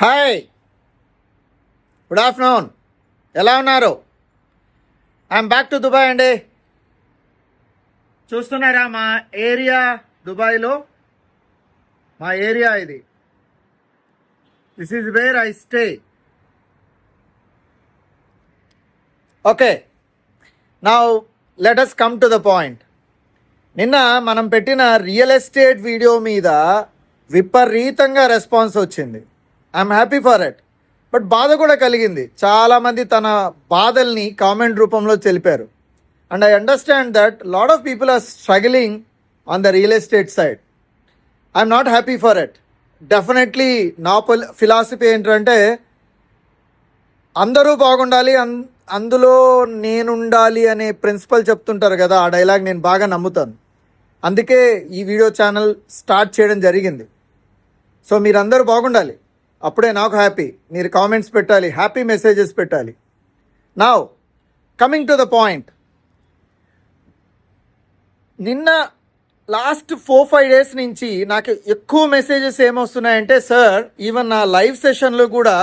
Hi, good afternoon. ఎలా ఉన్నారు? I'm back to Dubai అండి. చూస్తున్నారా మా ఏరియా? దుబాయ్లో మా ఏరియా ఇది. This is where I stay. Okay, now let us come to the point. నిన్న మనం పెట్టిన రియల్ ఎస్టేట్ వీడియో మీద విపరీతంగా రెస్పాన్స్ వచ్చింది. I'm happy for it. But బాధ కూడా కలిగింది. చాలామంది తన బాధల్ని కామెంట్ రూపంలో తెలిపారు. And I understand that lot of people are struggling on the real estate side. I'm not happy for it. Definitely నా ఫిలాసఫీ ఏంటంటే అందరూ బాగుండాలి, అందులో నేనుండాలి అనే ప్రిన్సిపల్ చెప్తుంటారు కదా, ఆ డైలాగ్ నేను బాగా నమ్ముతాను. అందుకే ఈ వీడియో ఛానల్ స్టార్ట్ చేయడం జరిగింది. సో మీరందరూ బాగుండాలి, అప్పుడే నాకు హ్యాపీ. మీరు కామెంట్స్ పెట్టాలి, హ్యాపీ మెసేజెస్ పెట్టాలి. Now coming to the point. నిన్న లాస్ట్ 4-5 డేస్ నుంచి నాకు ఎక్కువ మెసేజెస్ ఏమొస్తున్నాయంటే, సార్ ఈవెన్ నా లైవ్ సెషన్లో కూడా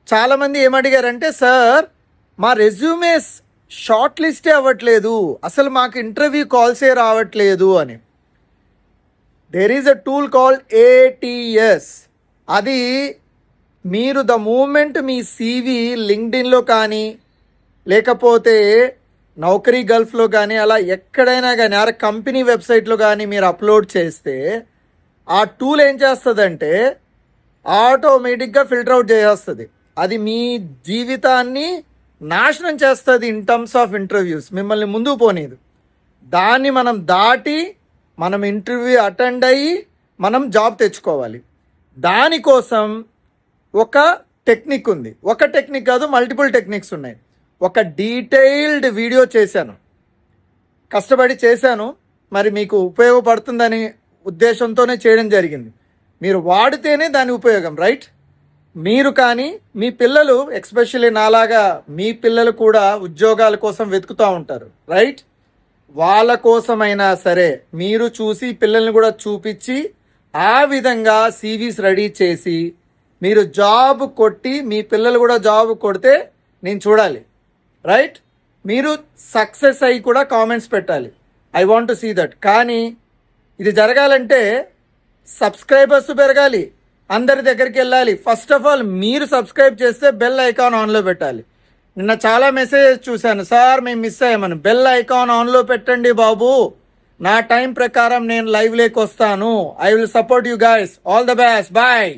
చాలామంది ఏమడిగారంటే, సార్ మా రెజ్యూమేస్ షార్ట్ లిస్టే అవ్వట్లేదు, అసలు మాకు ఇంటర్వ్యూ కాల్సే రావట్లేదు అని. There is a tool called ATS. అది మీరు ద మూమెంట్ మీ CV లింక్డ్ఇన్లో కానీ లేకపోతే నౌకరీ గల్ఫ్లో కానీ అలా ఎక్కడైనా కానీ ఆ కంపెనీ వెబ్సైట్లో కానీ మీరు అప్లోడ్ చేస్తే ఆ టూల్ ఏం చేస్తుందంటే ఆటోమేటిక్గా ఫిల్టర్ అవుట్ చేసేస్తుంది. అది మీ జీవితాన్ని నాశనం చేస్తుంది ఇన్ టర్మ్స్ ఆఫ్ ఇంటర్వ్యూస్. మిమ్మల్ని ముందుకు పోనీదు. దాన్ని మనం దాటి మనం ఇంటర్వ్యూ అటెండ్ అయ్యి మనం జాబ్ తెచ్చుకోవాలి. దానికోసం ఒక టెక్నిక్ ఉంది. ఒక టెక్నిక్ కాదు, మల్టిపుల్ టెక్నిక్స్ ఉన్నాయి. ఒక డీటెయిల్డ్ వీడియో చేశాను, కష్టపడి చేశాను. మరి మీకు ఉపయోగపడుతుందని ఉద్దేశంతోనే చేయడం జరిగింది. మీరు వాడితేనే దాని ఉపయోగం, రైట్? మీరు కానీ మీ పిల్లలు, ఎస్పెషల్లీ నాలాగా మీ పిల్లలు కూడా ఉద్యోగాల కోసం వెతుకుతూ ఉంటారు, రైట్? వాళ్ళ కోసమైనా సరే మీరు చూసి పిల్లల్ని కూడా చూపించి ఆ విధంగా CVs రెడీ చేసి మీరు జాబ్ కొట్టి మీ పిల్లలు కూడా జాబ్ కొడితే నేను చూడాలి, రైట్? మీరు సక్సెస్ అయ్యి కూడా కామెంట్స్ పెట్టాలి. I want to see that. కానీ ఇది జరగాలంటే సబ్స్క్రైబర్స్ పెరగాలి, అందరి దగ్గరికి వెళ్ళాలి. ఫస్ట్ ఆఫ్ ఆల్ మీరు సబ్స్క్రైబ్ చేస్తే బెల్ ఐకాన్ ఆన్లో పెట్టాలి. నిన్న చాలా మెసేజెస్ చూశాను, సార్ మేము మిస్ అయ్యామని. బెల్ ఐకాన్ ఆన్లో పెట్టండి బాబు, నా టైం ప్రకారం నేను లైవ్లోకి వస్తాను. I will support you guys. All the best, bye.